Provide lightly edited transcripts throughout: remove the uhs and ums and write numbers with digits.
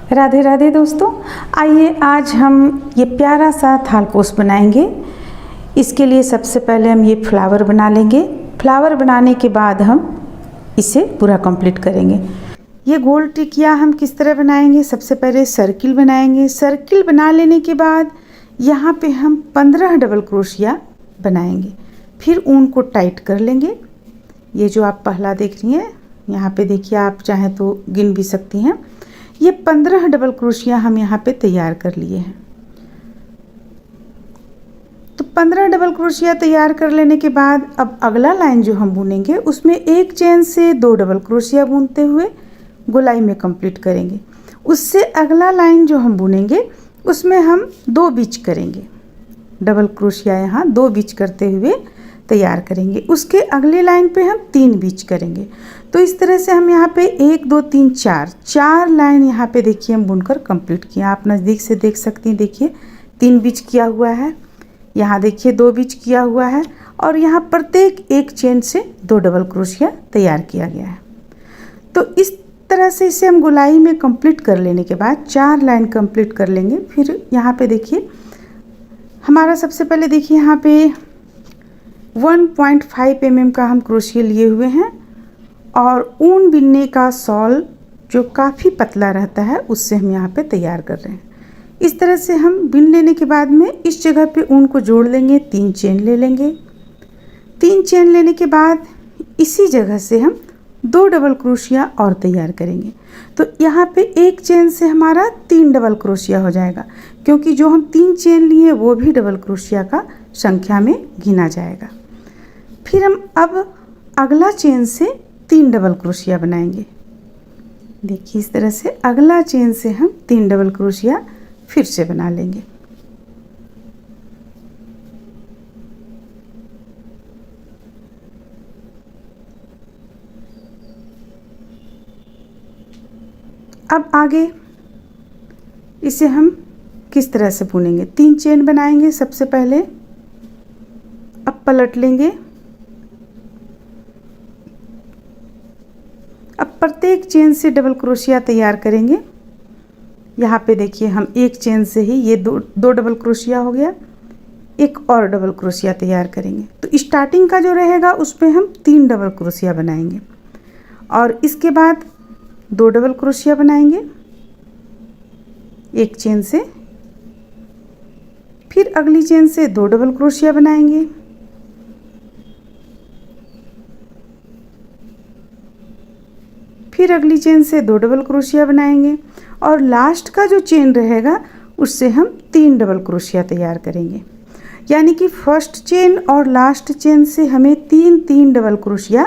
राधे राधे दोस्तों, आइए आज हम ये प्यारा सा थालपोश बनाएंगे। इसके लिए सबसे पहले हम ये फ्लावर बना लेंगे। फ्लावर बनाने के बाद हम इसे पूरा कंप्लीट करेंगे। ये गोल टिकिया हम किस तरह बनाएंगे? सबसे पहले सर्किल बनाएंगे। सर्किल बना लेने के बाद यहाँ पे हम 15 डबल क्रोशिया बनाएंगे। फिर ऊन को टाइट कर लेंगे। ये जो आप पहला देख रही हैं, यहाँ पे देखिए, आप चाहें तो गिन भी सकती हैं। ये 15 डबल क्रोशिया हम यहाँ पे तैयार कर लिए हैं। तो 15 डबल क्रोशिया तैयार कर लेने के बाद अब अगला लाइन जो हम बुनेंगे उसमें एक चेन से 2 डबल क्रोशिया बुनते हुए गोलाई में कंप्लीट करेंगे। उससे अगला लाइन जो हम बुनेंगे उसमें हम 2 बीच करेंगे। डबल क्रोशिया यहाँ 2 बीच करते हुए तैयार करेंगे। उसके अगले लाइन पे हम 3 बीच करेंगे। तो इस तरह से हम यहाँ पे 1 2 3 4 लाइन यहाँ पे देखिए हम बुनकर कंप्लीट किए। आप नज़दीक से देख सकती हैं, देखिए 3 बीच किया हुआ है, यहाँ देखिए 2 बीच किया हुआ है, और यहाँ प्रत्येक एक चेन से 2 डबल क्रोशिया तैयार किया गया है। तो इस तरह से इसे हम गोलाई में कंप्लीट कर लेने के बाद 4 लाइन कंप्लीट कर लेंगे। फिर यहाँ पे देखिए हमारा सबसे पहले देखिए यहाँ पे 1.5 mm का हम क्रोशिया लिए हुए हैं, और ऊन बिनने का शॉल जो काफ़ी पतला रहता है उससे हम यहाँ पे तैयार कर रहे हैं। इस तरह से हम बिन लेने के बाद में इस जगह पे ऊन को जोड़ लेंगे, 3 चेन ले लेंगे। 3 चेन लेने के बाद इसी जगह से हम 2 डबल क्रोशिया और तैयार करेंगे। तो यहाँ पे एक चेन से हमारा 3 डबल क्रोशिया हो जाएगा, क्योंकि जो हम 3 चेन लिए वो भी डबल क्रोशिया का संख्या में गिना जाएगा। फिर हम अब अगला चेन से 3 डबल क्रोशिया बनाएंगे। देखिए इस तरह से अगला चेन से हम 3 डबल क्रोशिया फिर से बना लेंगे। अब आगे इसे हम किस तरह से बुनेंगे? 3 चेन बनाएंगे सबसे पहले, अब पलट लेंगे। अब प्रत्येक चेन से डबल क्रोशिया तैयार करेंगे। यहाँ पे देखिए हम एक चेन से ही ये दो डबल क्रोशिया हो गया, एक और डबल क्रोशिया तैयार करेंगे। तो स्टार्टिंग का जो रहेगा उस पर हम 3 डबल क्रोशिया बनाएंगे, और इसके बाद 2 डबल क्रोशिया बनाएंगे एक चेन से, फिर अगली चेन से 2 डबल क्रोशिया बनाएंगे, फिर अगली चेन से 2 डबल क्रोशिया बनाएंगे, और लास्ट का जो चेन रहेगा उससे हम 3 डबल क्रोशिया तैयार करेंगे। यानी कि फर्स्ट चेन और लास्ट चेन से हमें 3 डबल क्रोशिया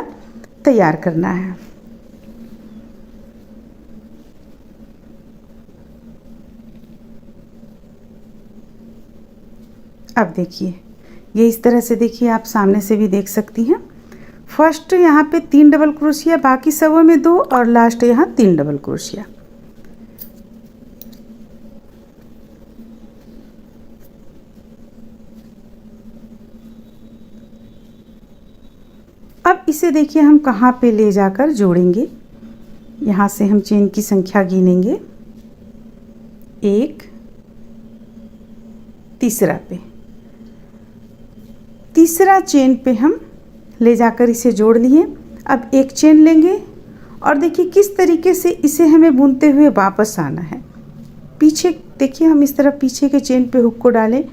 तैयार करना है। अब देखिए ये इस तरह से, देखिए आप सामने से भी देख सकती हैं। फर्स्ट यहाँ पे 3 डबल क्रोशिया, बाकी सबों में 2, और लास्ट यहाँ 3 डबल क्रोशिया। अब इसे देखिए हम कहाँ पे ले जाकर जोड़ेंगे। यहाँ से हम चेन की संख्या गिनेंगे, 1, तीसरा पे, तीसरा चेन पे हम ले जाकर इसे जोड़ लिए। अब एक चेन लेंगे, और देखिए किस तरीके से इसे हमें बुनते हुए वापस आना है। पीछे देखिए हम इस तरह पीछे के चेन पे हुक को डालें,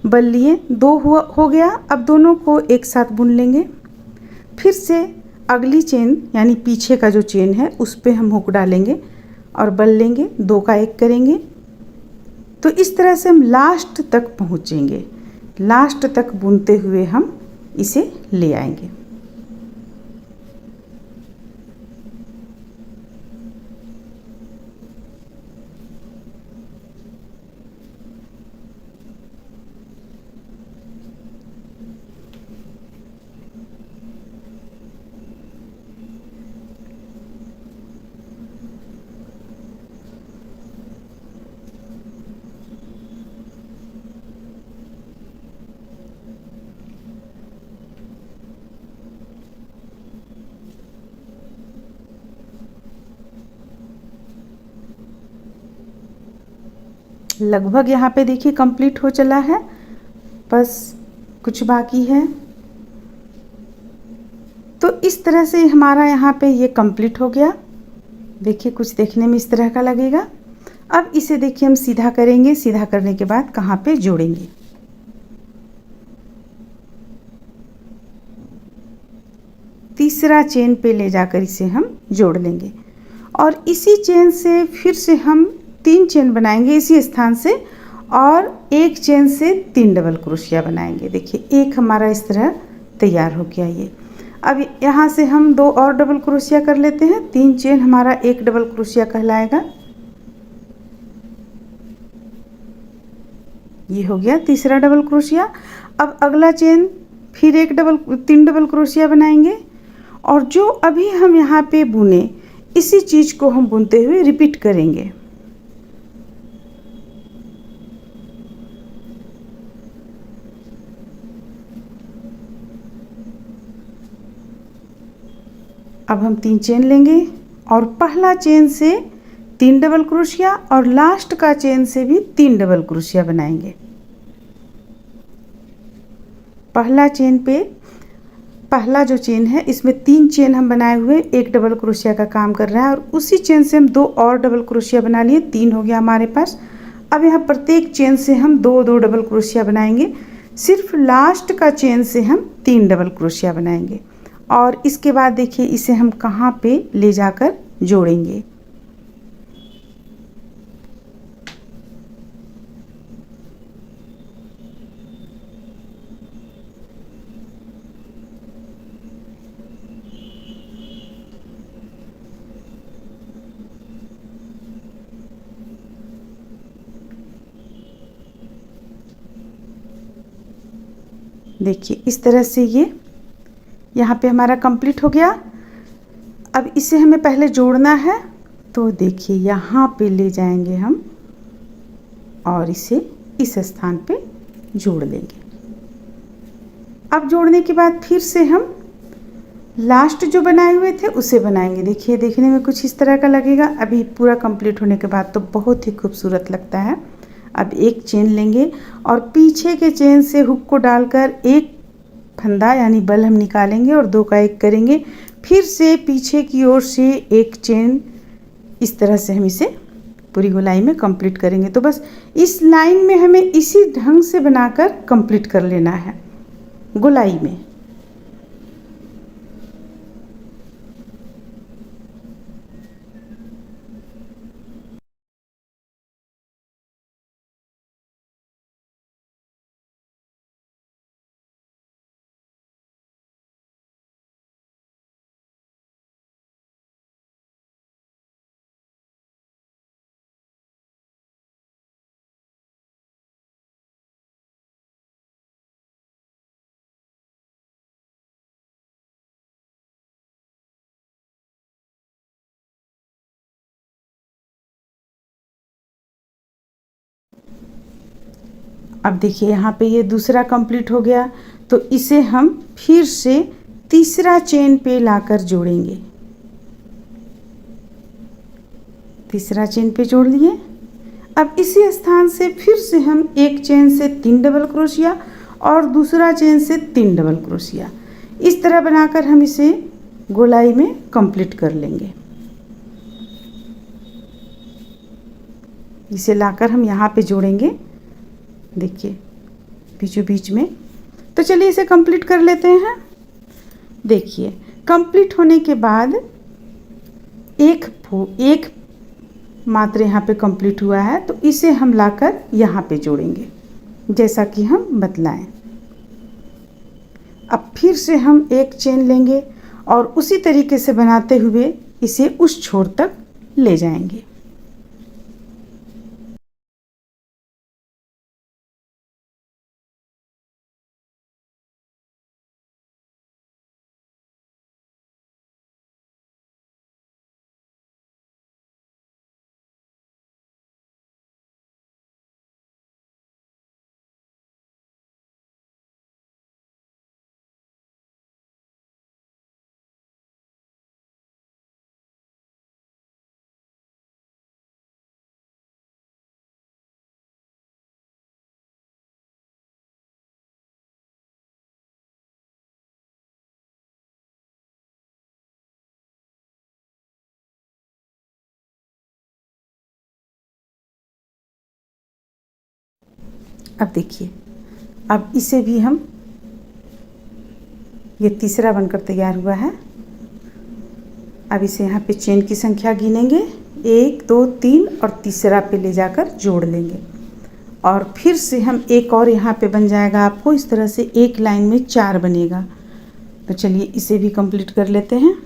बल लिए, 2 हो गया। अब दोनों को एक साथ बुन लेंगे। फिर से अगली चेन यानी पीछे का जो चेन है उस पे हम हुक डालेंगे और बल लेंगे, 2 का 1 करेंगे। तो इस तरह से हम लास्ट तक पहुँचेंगे। लास्ट तक बुनते हुए हम इसे ले आएंगे। लगभग यहाँ पे देखिए कंप्लीट हो चला है, बस कुछ बाकी है। तो इस तरह से हमारा यहाँ पे ये कंप्लीट हो गया। देखिए कुछ देखने में इस तरह का लगेगा। अब इसे देखिए हम सीधा करेंगे, सीधा करने के बाद कहाँ पे जोड़ेंगे। तीसरा चेन पे ले जाकर इसे हम जोड़ लेंगे और इसी चेन से फिर से हम 3 चेन बनाएंगे इसी स्थान से और एक चेन से 3 डबल क्रोशिया बनाएंगे। देखिए एक हमारा इस तरह तैयार हो गया ये। अब यहाँ से हम 2 और डबल क्रोशिया कर लेते हैं। 3 चेन हमारा एक डबल क्रोशिया कहलाएगा। ये हो गया तीसरा डबल क्रोशिया। अब अगला चेन फिर 3 डबल क्रोशिया बनाएंगे और जो अभी हम यहाँ पे बुने इसी चीज़ को हम बुनते हुए रिपीट करेंगे। अब हम 3 चेन लेंगे और पहला चेन से 3 डबल क्रोशिया और लास्ट का चेन से भी 3 डबल क्रोशिया बनाएंगे। पहला जो चेन है इसमें 3 चेन हम बनाए हुए एक डबल क्रोशिया का काम कर रहा है और उसी चेन से हम 2 और डबल क्रोशिया बना लिए, 3 हो गया हमारे पास। अब यहाँ प्रत्येक चेन से हम 2-2 डबल क्रोशिया बनाएंगे। सिर्फ लास्ट का चेन से हम 3 डबल क्रोशिया बनाएंगे और इसके बाद देखिए इसे हम कहाँ पे ले जाकर जोड़ेंगे। देखिए इस तरह से ये यहाँ पे हमारा कंप्लीट हो गया। अब इसे हमें पहले जोड़ना है, तो देखिए यहाँ पे ले जाएंगे हम और इसे इस स्थान पे जोड़ लेंगे। अब जोड़ने के बाद फिर से हम लास्ट जो बनाए हुए थे उसे बनाएंगे। देखिए देखने में कुछ इस तरह का लगेगा। अभी पूरा कंप्लीट होने के बाद तो बहुत ही खूबसूरत लगता है। अब एक चेन लेंगे और पीछे के चेन से हुक को डालकर एक फंदा यानी बल हम निकालेंगे और 2 का 1 करेंगे। फिर से पीछे की ओर से एक चेन, इस तरह से हम इसे पूरी गोलाई में कंप्लीट करेंगे। तो बस इस लाइन में हमें इसी ढंग से बनाकर कंप्लीट कर लेना है गोलाई में। अब देखिए यहाँ पे ये दूसरा कंप्लीट हो गया, तो इसे हम फिर से तीसरा चेन पे लाकर जोड़ेंगे। तीसरा चेन पे जोड़ लिए। अब इसी स्थान से फिर से हम एक चेन से 3 डबल क्रोशिया और दूसरा चेन से 3 डबल क्रोशिया, इस तरह बनाकर हम इसे गोलाई में कंप्लीट कर लेंगे। इसे लाकर हम यहाँ पे जोड़ेंगे, देखिए बीचों बीच में। तो चलिए इसे कंप्लीट कर लेते हैं। देखिए कंप्लीट होने के बाद एक मात्र यहाँ पे कंप्लीट हुआ है, तो इसे हम लाकर यहाँ पे जोड़ेंगे जैसा कि हम बतलाएं। अब फिर से हम एक चेन लेंगे और उसी तरीके से बनाते हुए इसे उस छोर तक ले जाएंगे। अब देखिए, अब इसे भी हम, ये तीसरा बनकर तैयार हुआ है। अब इसे यहाँ पे चेन की संख्या गिनेंगे, 1 2 3 और तीसरा पे ले जाकर जोड़ लेंगे और फिर से हम एक और यहाँ पे बन जाएगा आपको इस तरह से, एक लाइन में 4 बनेगा। तो चलिए इसे भी कंप्लीट कर लेते हैं।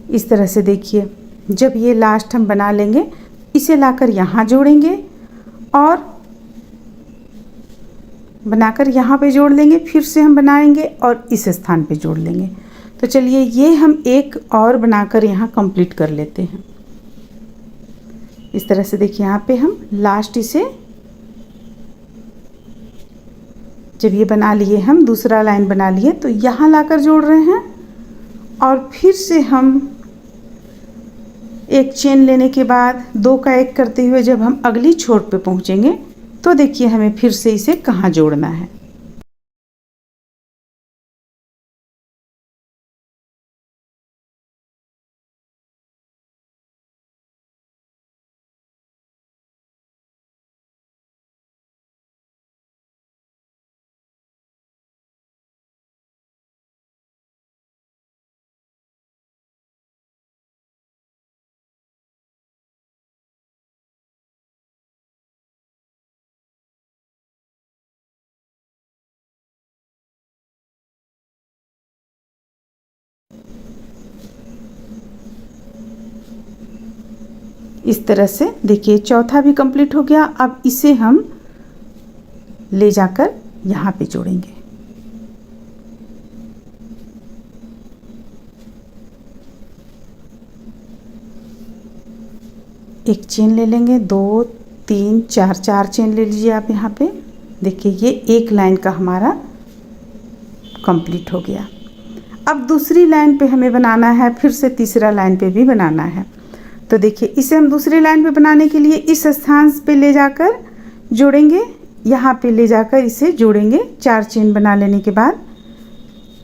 इस तरह से देखिए, जब ये लास्ट हम बना लेंगे, इसे लाकर यहाँ जोड़ेंगे और बनाकर यहाँ पे जोड़ लेंगे, फिर से हम बनाएंगे और इस स्थान पे जोड़ लेंगे। तो चलिए ये हम एक और बनाकर यहाँ कंप्लीट कर लेते हैं। इस तरह से देखिए, यहाँ पे हम लास्ट इसे, जब ये बना लिए, हम दूसरा लाइन बना लिए, तो यहाँ लाकर जोड़ रहे हैं और फिर से हम एक चेन लेने के बाद 2 का 1 करते हुए जब हम अगली छोर पे पहुँचेंगे तो देखिए हमें फिर से इसे कहाँ जोड़ना है। इस तरह से देखिए चौथा भी कंप्लीट हो गया। अब इसे हम ले जाकर यहाँ पे जोड़ेंगे। एक चेन ले लेंगे, 2 3 4, 4 चेन ले लीजिए आप यहाँ पे। देखिए ये एक लाइन का हमारा कंप्लीट हो गया। अब दूसरी लाइन पे हमें बनाना है, फिर से तीसरा लाइन पे भी बनाना है। तो देखिए इसे हम दूसरी लाइन पे बनाने के लिए इस स्थान पे ले जाकर जोड़ेंगे, यहाँ पे ले जाकर इसे जोड़ेंगे। 4 चेन बना लेने के बाद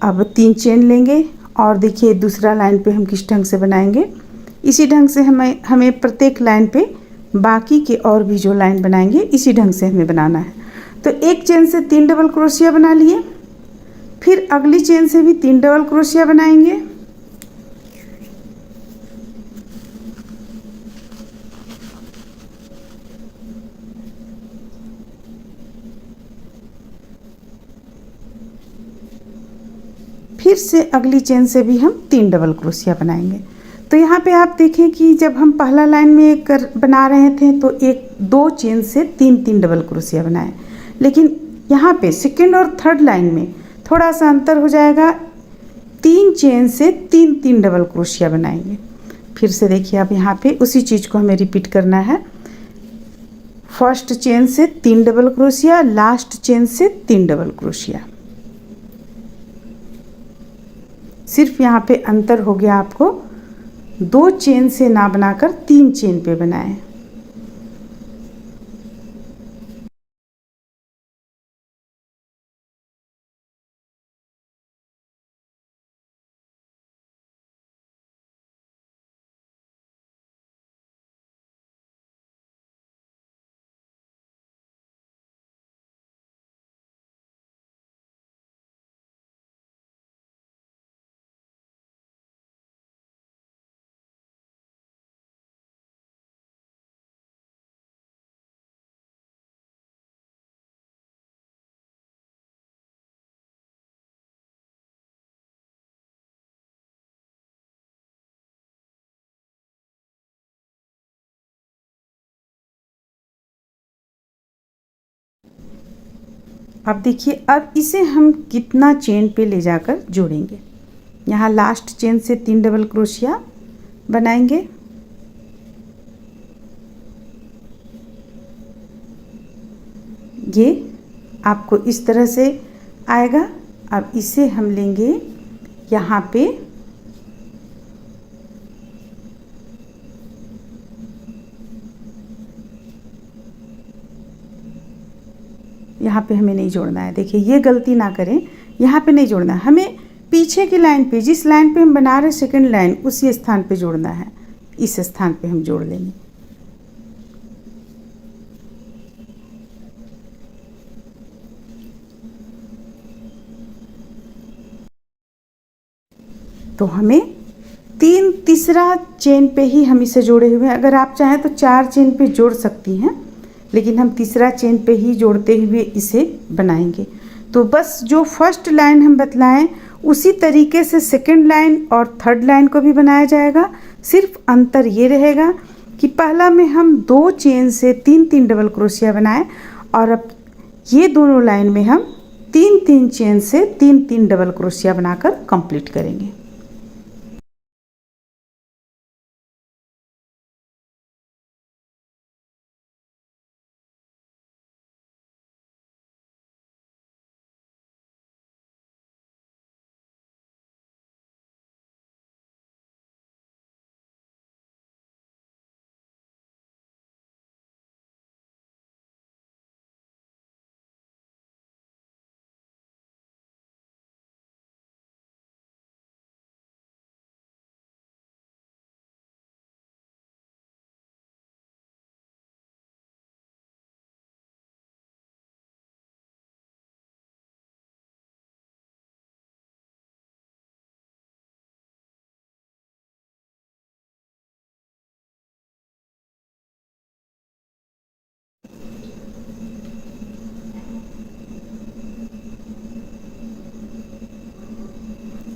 अब 3 चेन लेंगे और देखिए दूसरा लाइन पे हम किस ढंग से बनाएंगे। इसी ढंग से हमें प्रत्येक लाइन पे बाकी के और भी जो लाइन बनाएंगे इसी ढंग से हमें बनाना है। तो एक चेन से 3 डबल क्रोशिया बना लिए, फिर अगली चेन से भी 3 डबल क्रोशिया बनाएंगे, फिर से अगली चेन से भी हम 3 डबल क्रोशिया बनाएंगे। तो यहाँ पे आप देखें कि जब हम पहला लाइन में बना रहे थे तो 2 चेन से 3 डबल क्रोशिया बनाए, लेकिन यहाँ पे सेकेंड और थर्ड लाइन में थोड़ा सा अंतर हो जाएगा, 3 चेन से 3 डबल क्रोशिया बनाएंगे। फिर से देखिए अब यहाँ पे उसी चीज़ को हमें रिपीट करना है। फर्स्ट चेन से 3 डबल क्रोशिया, लास्ट चेन से 3 डबल क्रोशिया। सिर्फ यहाँ पे अंतर हो गया, आपको 2 चेन से ना बनाकर 3 चेन पे बनाएं। अब देखिए अब इसे हम कितना चेन पे ले जाकर जोड़ेंगे। यहाँ लास्ट चेन से 3 डबल क्रोशिया बनाएंगे, ये आपको इस तरह से आएगा। अब इसे हम लेंगे यहाँ पे हमें नहीं जोड़ना है। देखिए ये गलती ना करें, यहाँ पे नहीं जोड़ना है, हमें पीछे की लाइन पे, जिस लाइन पे हम बना रहे सेकंड लाइन, उसी स्थान पे जोड़ना है। इस स्थान पे हम जोड़ लेंगे। तो हमें तीसरा चेन पे ही हम इसे जोड़े हुए हैं। अगर आप चाहें तो 4 चेन पे जोड़ सकती हैं, लेकिन हम तीसरा चेन पे ही जोड़ते हुए इसे बनाएंगे। तो बस जो फर्स्ट लाइन हम बतलाएं उसी तरीके से सेकंड लाइन और थर्ड लाइन को भी बनाया जाएगा। सिर्फ अंतर ये रहेगा कि पहला में हम 2 चेन से 3-3 डबल क्रोशिया बनाएं, और अब ये दोनों लाइन में हम 3-3 चेन से 3-3 डबल क्रोशिया बनाकर कंप्लीट करेंगे।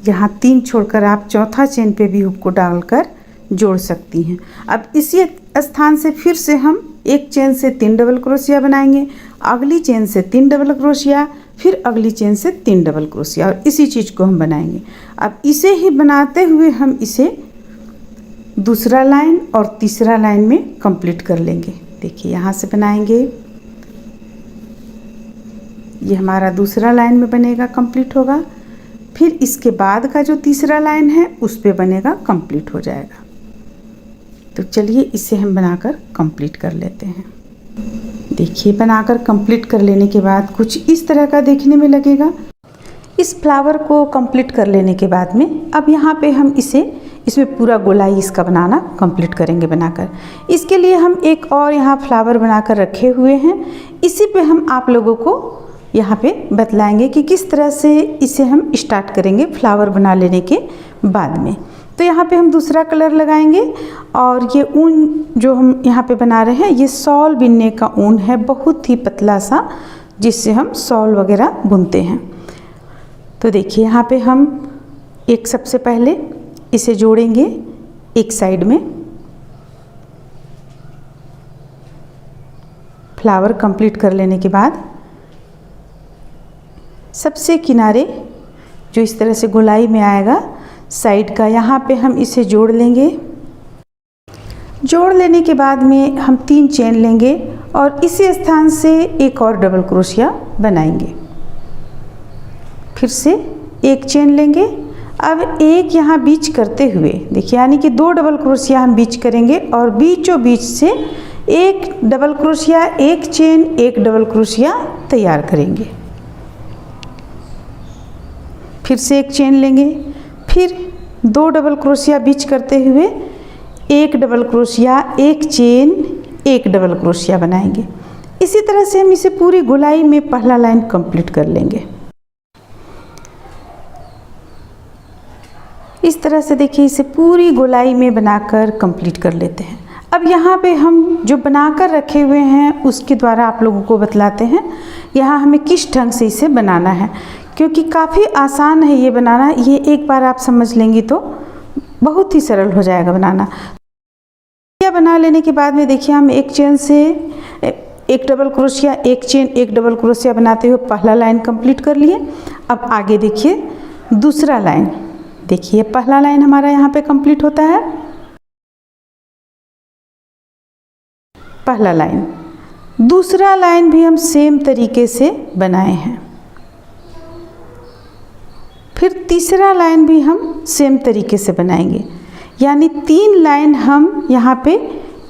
यहाँ 3 छोड़कर आप चौथा चेन पे भी हुक को डालकर जोड़ सकती हैं। अब इसी स्थान से फिर से हम एक चेन से 3 डबल क्रोशिया बनाएंगे, अगली चेन से 3 डबल क्रोशिया, फिर अगली चेन से 3 डबल क्रोशिया, और इसी चीज़ को हम बनाएंगे। अब इसे ही बनाते हुए हम इसे दूसरा लाइन और तीसरा लाइन में कंप्लीट कर लेंगे। देखिए यहाँ से बनाएंगे, ये हमारा दूसरा लाइन में बनेगा, कंप्लीट होगा। फिर इसके बाद का जो तीसरा लाइन है उस पे बनेगा, कंप्लीट हो जाएगा। तो चलिए इसे हम बनाकर कंप्लीट कर लेते हैं। देखिए बनाकर कंप्लीट कर लेने के बाद कुछ इस तरह का देखने में लगेगा। इस फ्लावर को कंप्लीट कर लेने के बाद में अब यहाँ पे हम इसमें पूरा गोलाई इसका बनाना कंप्लीट करेंगे बनाकर। इसके लिए हम एक और यहाँ फ्लावर बनाकर रखे हुए हैं, इसी पे हम आप लोगों को यहाँ पे बतलाएंगे कि किस तरह से इसे हम स्टार्ट करेंगे फ्लावर बना लेने के बाद में। तो यहाँ पे हम दूसरा कलर लगाएंगे, और ये ऊन जो हम यहाँ पे बना रहे हैं ये शॉल बिनने का ऊन है, बहुत ही पतला सा, जिससे हम शॉल वगैरह बुनते हैं। तो देखिए यहाँ पे हम एक सबसे पहले इसे जोड़ेंगे एक साइड में। फ्लावर कंप्लीट कर लेने के बाद सबसे किनारे जो इस तरह से गोलाई में आएगा साइड का, यहाँ पे हम इसे जोड़ लेंगे। जोड़ लेने के बाद में हम 3 चेन लेंगे और इसी स्थान से एक और डबल क्रोशिया बनाएंगे। फिर से एक चेन लेंगे। अब एक यहाँ बीच करते हुए देखिए, यानी कि 2 डबल क्रोशिया हम बीच करेंगे, और बीचों बीच से एक डबल क्रोशिया, एक चेन, एक डबल क्रोशिया तैयार करेंगे। फिर से एक चेन लेंगे, फिर 2 डबल क्रोशिया बीच करते हुए एक डबल क्रोशिया, एक चेन, एक डबल क्रोशिया बनाएंगे। इसी तरह से हम इसे पूरी गोलाई में पहला लाइन कंप्लीट कर लेंगे। इस तरह से देखिए इसे पूरी गोलाई में बनाकर कंप्लीट कर लेते हैं। अब यहाँ पे हम जो बनाकर रखे हुए हैं उसके द्वारा आप लोगों को बतलाते हैं यहाँ हमें किस ढंग से इसे बनाना है, क्योंकि काफ़ी आसान है ये बनाना। ये एक बार आप समझ लेंगी तो बहुत ही सरल हो जाएगा बनाना। यह बना लेने के बाद में देखिए हम एक चेन से एक डबल क्रोशिया, एक चेन, एक डबल क्रोशिया बनाते हुए पहला लाइन कंप्लीट कर लिए। अब आगे देखिए दूसरा लाइन, देखिए पहला लाइन हमारा यहाँ पे कंप्लीट होता है, पहला लाइन। दूसरा लाइन भी हम सेम तरीके से बनाए हैं। फिर तीसरा लाइन भी हम सेम तरीके से बनाएंगे, यानी 3 लाइन हम यहाँ पे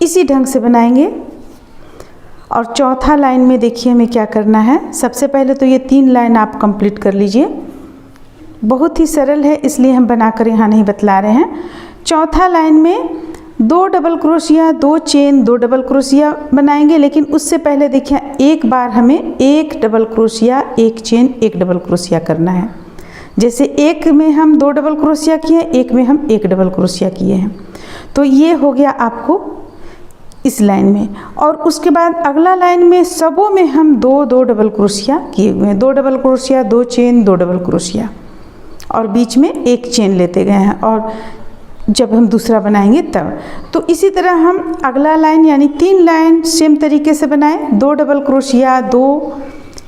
इसी ढंग से बनाएंगे। और चौथा लाइन में देखिए हमें क्या करना है। सबसे पहले तो ये 3 लाइन आप कंप्लीट कर लीजिए, बहुत ही सरल है इसलिए हम बनाकर यहाँ नहीं बतला रहे हैं। चौथा लाइन में 2 double crochet, 2 chain, 2 double crochet बनाएंगे, लेकिन उससे पहले देखिए एक बार हमें 1 double crochet, 1 chain, 1 double crochet करना है। जैसे एक में हम 2 डबल क्रोशिया किए, एक में हम 1 डबल क्रोशिया किए हैं, तो ये हो गया आपको इस लाइन में। और उसके बाद अगला लाइन में सबों में हम 2-2 डबल क्रोशिया किए हुए हैं, 2 double crochet, 2 chain, 2 double crochet, और बीच में 1 चेन लेते गए हैं। और जब हम दूसरा बनाएंगे तब, तो इसी तरह हम अगला लाइन यानी 3 लाइन सेम तरीके से बनाए, 2 double crochet, 2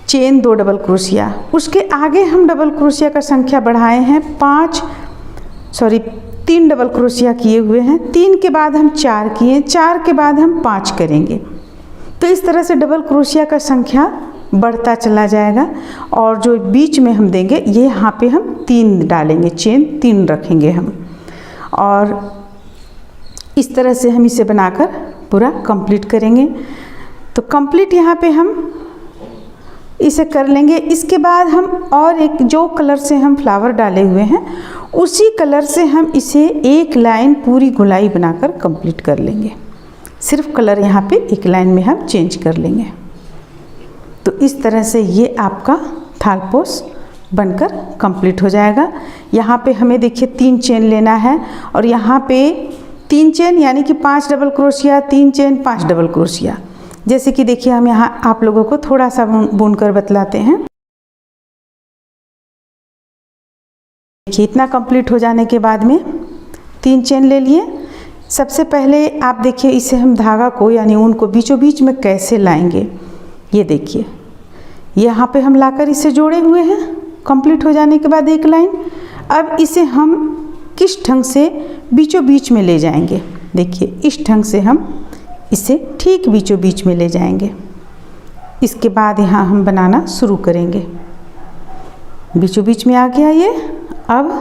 chain, 2 double crochet. उसके आगे हम डबल क्रोशिया का संख्या बढ़ाए हैं 3 डबल क्रोशिया किए हुए हैं। 3 के बाद हम 4 किए, 4 के बाद हम 5 करेंगे। तो इस तरह से डबल क्रोशिया का संख्या बढ़ता चला जाएगा। और जो बीच में हम देंगे ये यहाँ पे हम 3 डालेंगे, चेन 3 रखेंगे हम। और इस तरह से हम इसे बनाकर पूरा कंप्लीट करेंगे। तो कंप्लीट यहाँ पे हम इसे कर लेंगे। इसके बाद हम और एक जो कलर से हम फ्लावर डाले हुए हैं उसी कलर से हम इसे एक लाइन पूरी गोलाई बनाकर कंप्लीट कर लेंगे। सिर्फ कलर यहाँ पे एक लाइन में हम चेंज कर लेंगे। तो इस तरह से ये आपका थालपोश बनकर कंप्लीट हो जाएगा। यहाँ पे हमें देखिए 3 चेन लेना है, और यहाँ पे 3 चेन यानी कि 5 double crochet, 3 chain, 5 double crochet. जैसे कि देखिए हम यहाँ आप लोगों को थोड़ा सा बुनकर बतलाते हैं। देखिए इतना कंप्लीट हो जाने के बाद में 3 चेन ले लिए। सबसे पहले आप देखिए इसे हम धागा को यानी ऊन को बीचों बीच में कैसे लाएंगे। ये देखिए यहाँ पे हम लाकर इसे जोड़े हुए हैं। कंप्लीट हो जाने के बाद एक लाइन, अब इसे हम किस ढंग से बीचों बीच में ले जाएंगे। देखिए इस ढंग से हम इसे ठीक बीचों बीच में ले जाएंगे। इसके बाद यहाँ हम बनाना शुरू करेंगे। बीचों बीच में आ गया ये। अब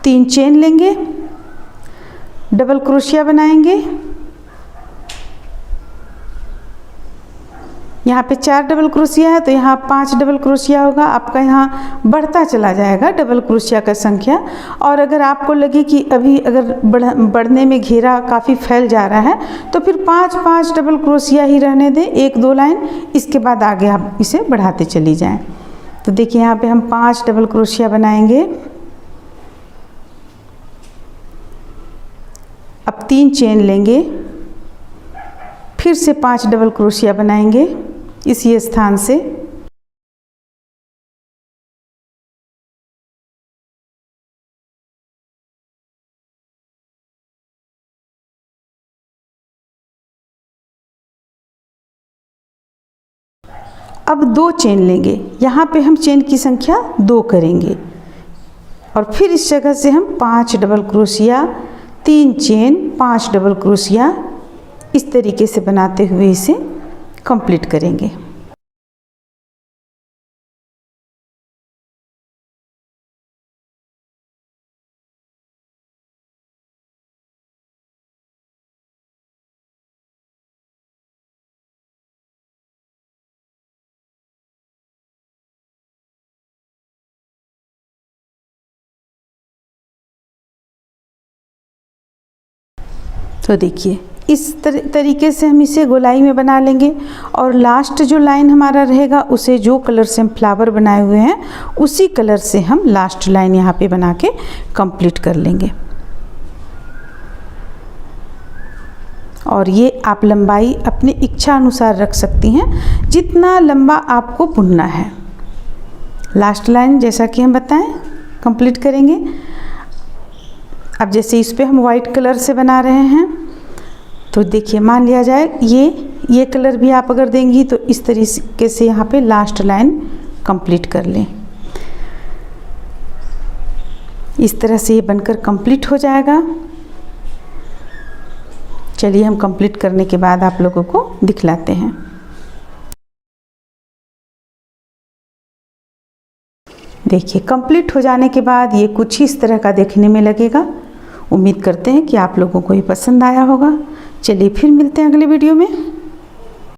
3 चेन लेंगे, डबल क्रोशिया बनाएंगे। यहाँ पे 4 डबल क्रोशिया है तो यहाँ 5 डबल क्रोशिया होगा। आपका यहाँ बढ़ता चला जाएगा डबल क्रोशिया का संख्या। और अगर आपको लगे कि अभी अगर बढ़ने में घेरा काफ़ी फैल जा रहा है तो फिर 5-5 डबल क्रोशिया ही रहने दें, 1-2 लाइन। इसके बाद आगे आप इसे बढ़ाते चली जाएं। तो देखिए यहाँ पे हम 5 डबल क्रोशिया बनाएंगे। अब 3 चेन लेंगे, फिर से 5 डबल क्रोशिया बनाएंगे इसी स्थान से। अब 2 चेन लेंगे, यहाँ पे हम चेन की संख्या 2 करेंगे, और फिर इस जगह से हम 5 double crochet, 3 chain, 5 double crochet इस तरीके से बनाते हुए इसे कंप्लीट करेंगे। तो देखिए इस तरीके से हम इसे गोलाई में बना लेंगे। और लास्ट जो लाइन हमारा रहेगा उसे जो कलर से हम फ्लावर बनाए हुए हैं उसी कलर से हम लास्ट लाइन यहाँ पे बना के कंप्लीट कर लेंगे। और ये आप लंबाई अपनी इच्छा अनुसार रख सकती हैं, जितना लंबा आपको बुनना है। लास्ट लाइन जैसा कि हम बताएं कंप्लीट करेंगे। अब जैसे इस पे हम वाइट कलर से बना रहे हैं तो देखिए मान लिया जाए ये कलर भी आप अगर देंगी तो इस तरीके से यहाँ पे लास्ट लाइन कंप्लीट कर लें। इस तरह से ये बनकर कंप्लीट हो जाएगा। चलिए हम कंप्लीट करने के बाद आप लोगों को दिखलाते हैं। देखिए कंप्लीट हो जाने के बाद ये कुछ ही इस तरह का देखने में लगेगा। उम्मीद करते हैं कि आप लोगों को ये पसंद आया होगा। चलिए फिर मिलते हैं अगले वीडियो में।